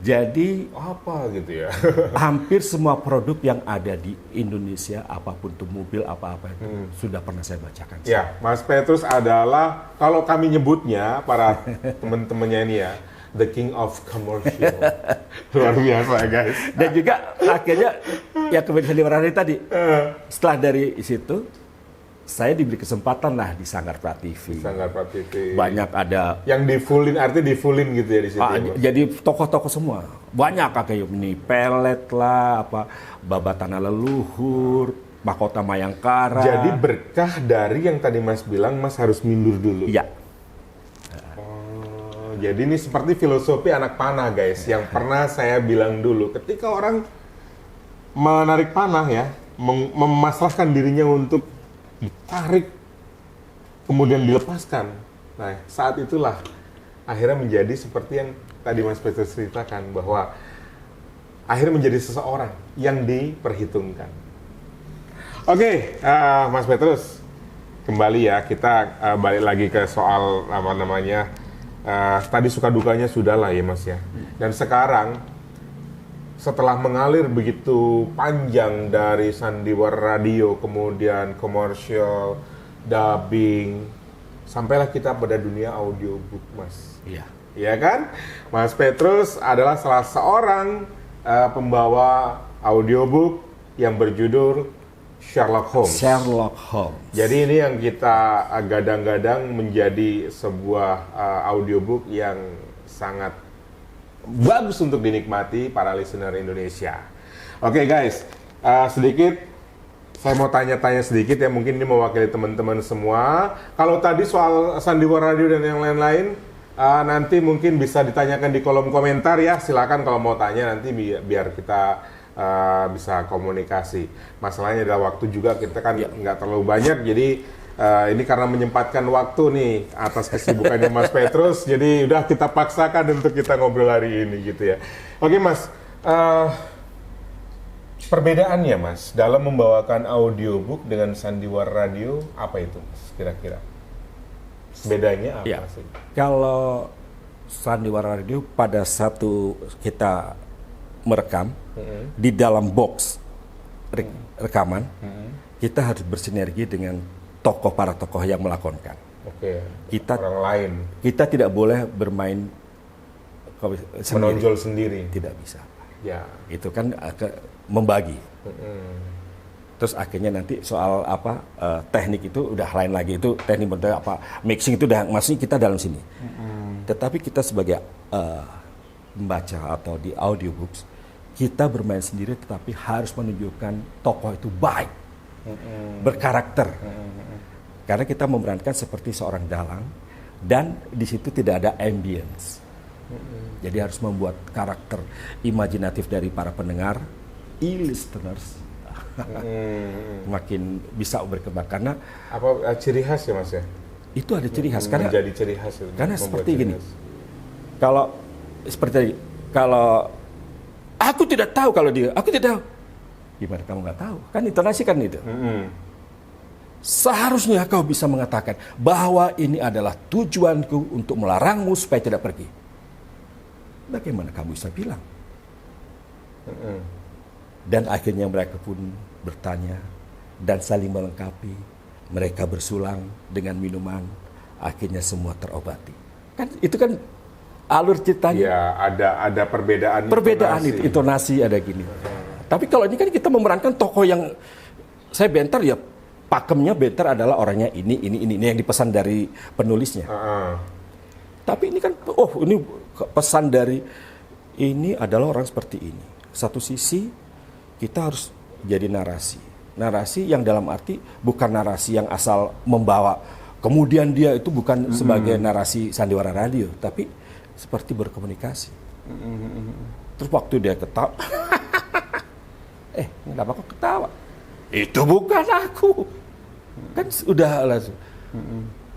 S1: Jadi
S4: apa gitu ya.
S1: hampir semua produk yang ada di Indonesia, apapun itu mobil apa-apa itu sudah pernah saya bacakan.
S4: Ya, Mas Petrus adalah kalau kami nyebutnya para teman-temannya ini ya, the king of commercial. Luar biasa guys.
S1: Dan juga akhirnya ya kemudian sandiwara tadi. Setelah dari situ saya diberi kesempatan lah di Sanggar Prativi.
S4: Sanggar Prativi.
S1: Banyak ada
S4: yang di fullin, artinya di fullin gitu ya di situ.
S1: Jadi tokoh-tokoh semua. Banyak kayak ini Pelet lah, Babat Tanah Leluhur, Mahkota Mayangkara.
S4: Jadi berkah dari yang tadi Mas bilang, Mas harus mundur dulu.
S1: Iya.
S4: Jadi ini seperti filosofi anak panah guys, yang pernah saya bilang dulu. Ketika orang menarik panah ya, memasrahkan dirinya untuk ditarik, kemudian dilepaskan. Nah, saat itulah akhirnya menjadi seperti yang tadi Mas Petrus ceritakan, bahwa akhirnya menjadi seseorang yang diperhitungkan. Oke, Mas Petrus, kembali ya, kita balik lagi ke soal tadi suka dukanya sudah lah ya Mas ya. Dan sekarang setelah mengalir begitu panjang dari sandiwara radio, kemudian komersial, dubbing, sampailah kita pada dunia audiobook, Mas.
S1: Iya.
S4: Iya kan? Mas Petrus adalah salah seorang pembawa audiobook yang berjudul Sherlock Holmes.
S1: Sherlock Holmes.
S4: Jadi ini yang kita gadang-gadang menjadi sebuah audiobook yang sangat bagus untuk dinikmati para listener Indonesia. Oke guys, sedikit saya mau tanya-tanya sedikit ya, mungkin ini mewakili teman-teman semua. Kalau tadi soal sandiwara radio dan yang lain-lain, nanti mungkin bisa ditanyakan di kolom komentar ya. Silakan kalau mau tanya nanti biar kita bisa komunikasi. Masalahnya adalah waktu juga, kita kan nggak terlalu banyak, jadi ini karena menyempatkan waktu nih atas kesibukannya Mas Petrus, jadi udah kita paksakan untuk kita ngobrol hari ini gitu ya. Oke Mas, perbedaannya Mas dalam membawakan audiobook dengan sandiwara radio apa itu Mas kira-kira? Bedanya apa sih?
S1: Kalau sandiwara radio pada satu kita merekam di dalam box rekaman, kita harus bersinergi dengan para tokoh yang melakonkan.
S4: Oke.
S1: Kita
S4: orang lain.
S1: Kita tidak boleh bermain
S4: menonjol sendiri.
S1: Tidak bisa.
S4: Ya.
S1: Itu kan membagi. Terus akhirnya nanti soal teknik itu udah lain lagi, itu teknik mixing itu udah maksudnya kita dalam sini. Tetapi kita sebagai membaca atau di audiobooks, kita bermain sendiri tetapi harus menunjukkan tokoh itu baik, berkarakter. Karena kita memerankan seperti seorang dalang, dan di situ tidak ada ambience. Jadi harus membuat karakter imajinatif dari para pendengar, listeners, makin bisa berkembang. Karena
S4: apa ciri khas ya Mas ya?
S1: Itu ada ciri khas. Karena
S4: menjadi ciri khas.
S1: Karena seperti gini, kalau aku tidak tahu, aku tidak tahu. Gimana kamu nggak tahu? Kan intonasi kan itu. Seharusnya kau bisa mengatakan bahwa ini adalah tujuanku untuk melarangmu supaya tidak pergi. Bagaimana kamu bisa bilang? Dan akhirnya mereka pun bertanya dan saling melengkapi. Mereka bersulang dengan minuman. Akhirnya semua terobati. Kan itu kan alur ceritanya.
S4: Ya, ada perbedaan.
S1: Perbedaan intonasi ada gini. Tapi kalau ini kan kita memerankan tokoh yang saya bentar ya. pakemnya Benter adalah orangnya ini yang dipesan dari penulisnya. Tapi ini kan, ini pesan dari ini adalah orang seperti ini. Satu sisi kita harus jadi narasi yang dalam arti bukan narasi yang asal membawa. Kemudian dia itu bukan sebagai narasi sandiwara radio, tapi seperti berkomunikasi. Terus waktu dia ketawa, kenapa kok ketawa? Itu bukan aku. Kan sudah langsung.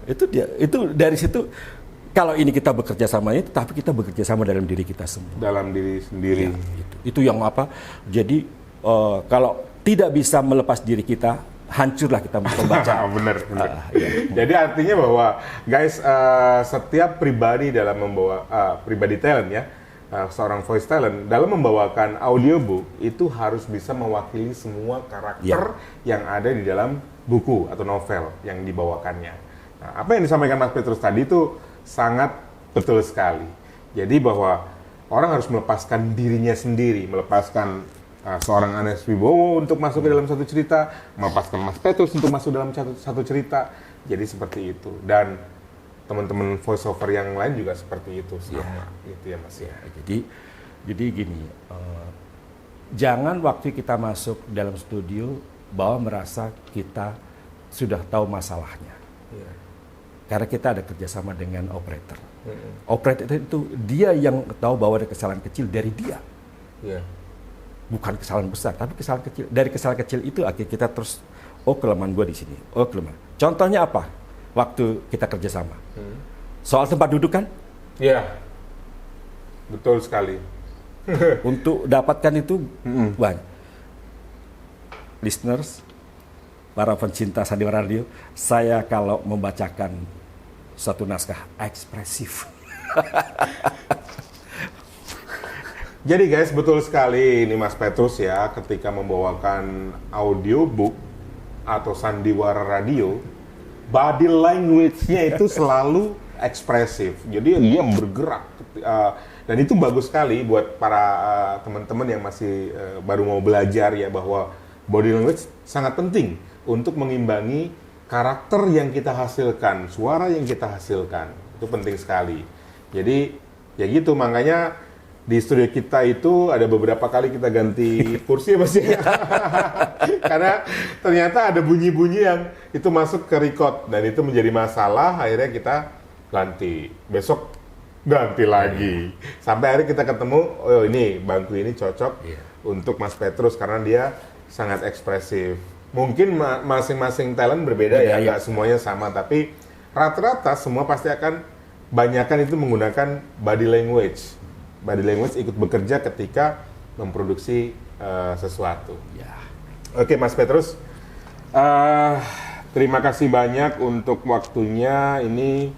S1: Itu dari situ, kalau ini kita bekerja samanya, tapi kita bekerja sama dalam diri kita semua.
S4: Dalam diri sendiri.
S1: Ya, itu yang apa? Jadi kalau tidak bisa melepas diri kita, hancurlah kita membaca.
S4: Bener. Jadi artinya bahwa guys, setiap pribadi dalam membawa pribadi talent ya, seorang voice talent dalam membawakan audiobook itu harus bisa mewakili semua karakter yang ada di dalam buku atau novel yang dibawakannya. Nah, apa yang disampaikan Mas Petrus tadi itu sangat betul sekali. Jadi bahwa orang harus melepaskan dirinya sendiri, melepaskan seorang Anes Wibowo untuk masuk ke dalam satu cerita, melepaskan Mas Petrus untuk masuk dalam satu cerita. Jadi seperti itu. Dan teman-teman voiceover yang lain juga seperti itu sama. Gitu ya Mas ya.
S1: Jadi gini, jangan waktu kita masuk dalam studio bahwa merasa kita sudah tahu masalahnya. Karena kita ada kerjasama dengan operator. Operator itu dia yang tahu bahwa ada kesalahan kecil dari dia. Bukan kesalahan besar, tapi kesalahan kecil. Dari kesalahan kecil itu akhirnya kita terus, kelemahan gue di sini. Kelemahan. Contohnya apa? Waktu kita kerjasama. Soal tempat duduk kan?
S4: Iya. Betul sekali.
S1: Untuk dapatkan itu banyak. Listeners, para pencinta sandiwara radio, saya kalau membacakan satu naskah ekspresif.
S4: Jadi guys, betul sekali ini Mas Petrus ya, ketika membawakan audiobook atau sandiwara radio, body language-nya itu selalu ekspresif. Jadi dia bergerak. Dan itu bagus sekali buat para teman-teman yang masih baru mau belajar ya, bahwa body language sangat penting untuk mengimbangi karakter yang kita hasilkan, suara yang kita hasilkan. Itu penting sekali. Jadi ya gitu, makanya di studio kita itu ada beberapa kali kita ganti kursi ya Mas ya. Karena ternyata ada bunyi-bunyi yang itu masuk ke record dan itu menjadi masalah, akhirnya kita ganti. Besok ganti lagi. Sampai akhirnya kita ketemu, ini bangku ini cocok untuk Mas Petrus karena dia sangat ekspresif. Mungkin masing-masing talent berbeda ya, nggak semuanya sama, tapi rata-rata semua pasti akan banyakan itu menggunakan body language. Body language ikut bekerja ketika memproduksi sesuatu. Oke, Mas Petrus, terima kasih banyak untuk waktunya. Ini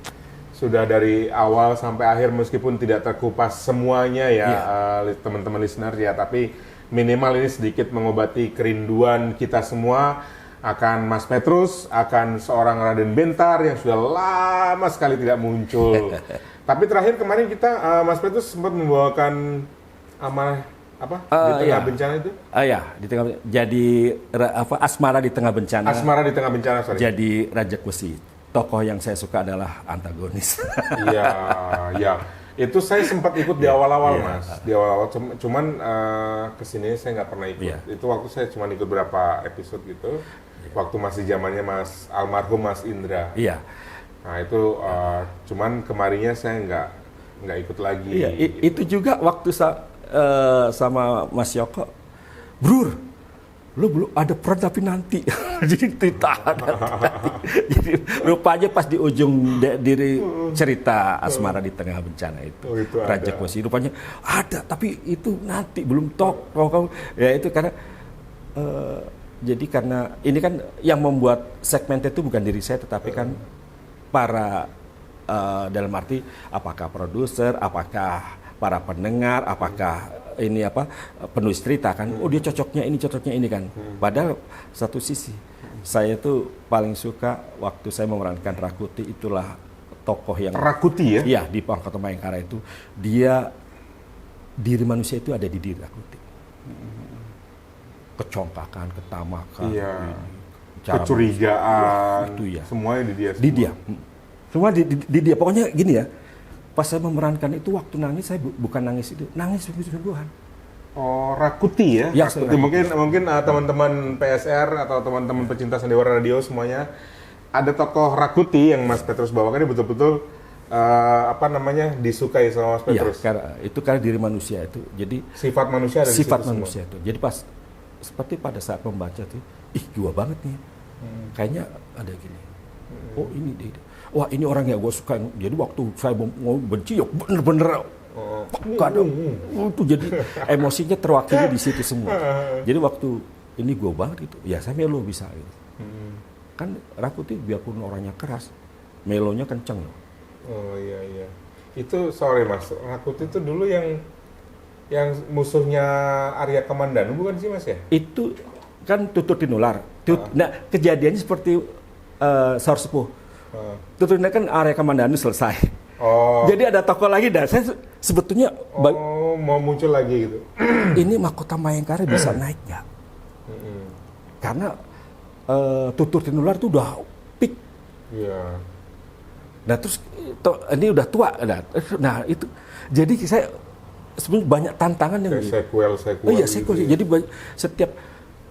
S4: sudah dari awal sampai akhir, meskipun tidak terkupas semuanya ya, teman-teman listener ya, tapi minimal ini sedikit mengobati kerinduan kita semua akan Mas Petrus, akan seorang Raden Bentar yang sudah lama sekali tidak muncul. Tapi terakhir kemarin kita, Mas Petrus sempat membawakan amanah di tengah bencana itu?
S1: Di tengah, jadi Asmara di tengah bencana.
S4: Asmara di tengah bencana, sorry.
S1: Jadi Raja Wesi. Tokoh yang saya suka adalah antagonis.
S4: Iya. Itu saya sempat ikut di awal-awal, Mas. Di awal-awal, cuman kesini saya nggak pernah ikut. Itu waktu saya cuma ikut berapa episode gitu. Waktu masih zamannya almarhum Mas Indra. Nah itu cuman kemarinnya saya nggak ikut lagi.
S1: Itu juga waktu sama Mas Yoko, Brur, lu belum ada peran tapi nanti. Jadi ditahan. Jadi rupanya pas di ujung diri cerita Asmara di tengah bencana itu, Raja Wesi, rupanya ada tapi itu nanti belum kamu. Ya itu karena jadi karena ini kan yang membuat segmen itu bukan diri saya, tetapi kan para dalam arti apakah produser, apakah para pendengar, apakah ini penulis cerita kan, dia cocoknya ini kan. Padahal satu sisi saya tuh paling suka waktu saya memerankan Rakuti, itulah tokoh yang
S4: Rakuti ya?
S1: Iya, di Pangkatan Bayangkara itu dia diri manusia itu ada di diri Rakuti. Kecongkakan, ketamakan,
S4: kecurigaan,
S1: itu ya.
S4: semuanya di dia.
S1: Di dia. Semua di dia. Pokoknya gini ya. Pas saya memerankan itu waktu nangis saya bukan nangis itu, nangis sungguh-sungguhan.
S4: Oh, Rakuti ya?
S1: Ya,
S4: Rakuti. Mungkin teman-teman PSR atau teman-teman pecinta Sandiwara Radio semuanya ada tokoh Rakuti yang Mas Petrus bawakan ini betul-betul disukai sama Mas Petrus.
S1: Ya, karena diri manusia itu. Jadi
S4: sifat manusia ada di
S1: sifat
S4: situ
S1: manusia
S4: semua.
S1: itu. Jadi pas seperti pada saat membaca tuh, gua banget nih. Kayaknya ada gini. Oh, ini dia. Wah, ini orang yang gue suka. Jadi waktu saya mau benci, ya bener-bener itu jadi emosinya terwakili di situ semua. Jadi waktu ini gue banget gitu, ya saya melo bisa gitu. Kan Rakuti biarpun orangnya keras, melonya kenceng loh.
S4: Oh iya. Itu sorry Mas, Rakuti itu dulu yang musuhnya Arya Kamandanu bukan sih Mas ya?
S1: Itu kan Tutur Tinular. Nah, kejadiannya seperti Saur Sepuh. Tuturnya kan Arya Kamandanu selesai.
S4: Oh.
S1: Jadi ada tokoh lagi dan saya sebetulnya
S4: mau muncul lagi gitu.
S1: Ini Mahkota Mayangkara bisa naik nggak? Karena Tutur Tinular itu udah peak.
S4: Iya.
S1: Nah terus ini udah tua. Nah itu jadi saya sebenarnya banyak tantangan yang
S4: sequel.
S1: Oh iya sequel.
S4: Gitu ya.
S1: Jadi setiap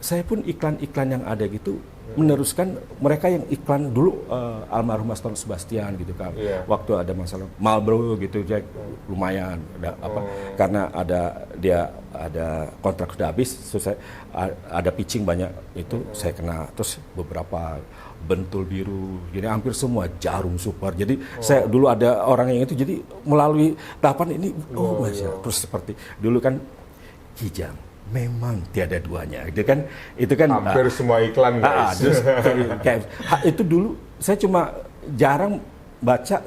S1: saya pun iklan-iklan yang ada gitu meneruskan mereka yang iklan dulu almarhum Mas Tom Sebastian gitu kan.
S4: Yeah.
S1: Waktu ada masalah Marlboro gitu Jack lumayan karena ada kontrak sudah habis, selesai ada pitching banyak itu saya kena, terus beberapa Bentul Biru, jadi hampir semua Jarum Super. Jadi saya dulu ada orang yang itu jadi melalui tahapan ini terus seperti dulu kan Kijang memang tiada duanya, itu kan
S4: hampir semua iklan guys.
S1: Terus, itu dulu saya cuma jarang baca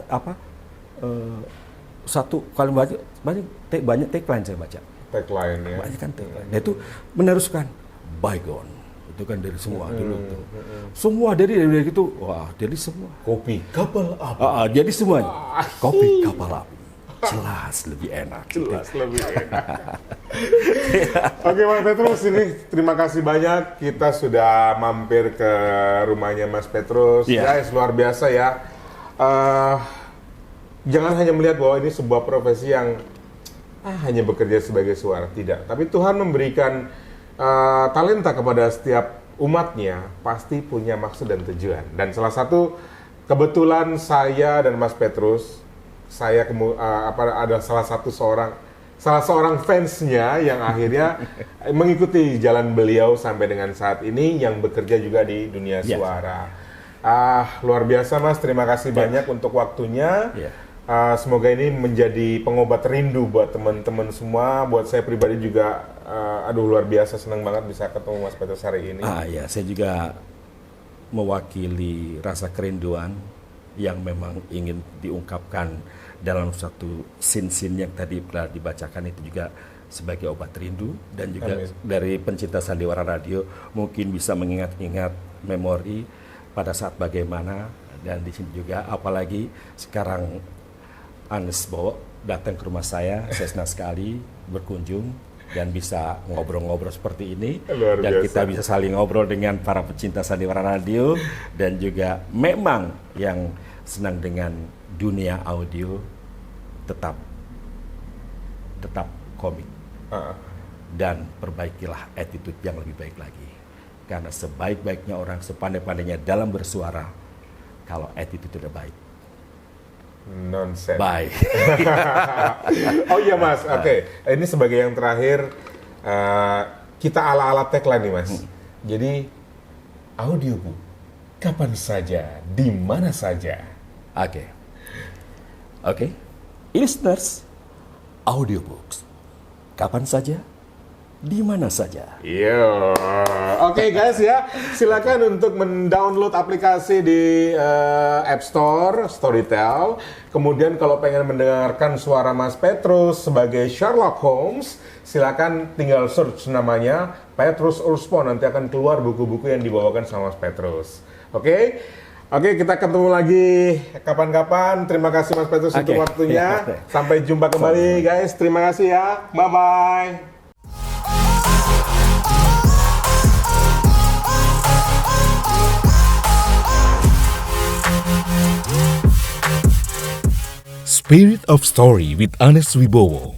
S1: satu kali baca banyak tagline saya baca.
S4: Tagline ya.
S1: Banyak kan tagline. Nah, itu meneruskan bygone. Itu kan dari semua dulu tuh. Semua dari itu, jadi semua.
S4: Kopi kapal api.
S1: Jadi semuanya. Kopi kapal api. Jelas lebih enak.
S4: Oke Mas Petrus, ini terima kasih banyak. Kita sudah mampir ke rumahnya Mas Petrus. Guys, luar biasa ya. Jangan hanya melihat bahwa ini sebuah profesi yang hanya bekerja sebagai suara. Tidak. Tapi Tuhan memberikan talenta kepada setiap umatnya. Pasti punya maksud dan tujuan. Dan salah satu kebetulan saya dan Mas Petrus, saya ada salah seorang fansnya yang akhirnya mengikuti jalan beliau sampai dengan saat ini, yang bekerja juga di dunia suara. Luar biasa Mas, terima kasih banyak untuk waktunya. Semoga ini menjadi pengobat rindu buat teman-teman semua. Buat saya pribadi juga, luar biasa, senang banget bisa ketemu Mas Petrus hari ini.
S1: Saya juga mewakili rasa kerinduan yang memang ingin diungkapkan dalam satu scene-scene yang tadi telah dibacakan, itu juga sebagai obat rindu, dan juga dari pencinta Sandiwara Radio mungkin bisa mengingat-ingat memori pada saat bagaimana. Dan di sini juga apalagi sekarang Anes Bowo datang ke rumah saya senang sekali berkunjung dan bisa ngobrol-ngobrol seperti ini. Dan kita bisa saling ngobrol dengan para pecinta Sandiwara Radio, dan juga memang yang senang dengan dunia audio, tetap komik dan perbaikilah attitude yang lebih baik lagi, karena sebaik-baiknya orang, sepandai-pandainya dalam bersuara, kalau attitude tidak baik,
S4: nonsense.
S1: Bye.
S4: Oh iya Mas, oke. Ini sebagai yang terakhir, kita ala-ala tagline nih Mas. Jadi audiobook kapan saja, di mana saja.
S1: Oke. Listeners, audiobooks kapan saja, di mana saja.
S4: Oke guys ya, silakan untuk mendownload aplikasi di App Store, Storytel. Kemudian kalau pengen mendengarkan suara Mas Petrus sebagai Sherlock Holmes, silakan tinggal search namanya Petrus Urspon, nanti akan keluar buku-buku yang dibawakan sama Mas Petrus. Oke, kita ketemu lagi kapan-kapan. Terima kasih Mas Petrus untuk waktunya. Sampai jumpa kembali guys. Terima kasih ya. Bye-bye.
S5: Oh
S3: Spirit of Story with Anes Wibowo.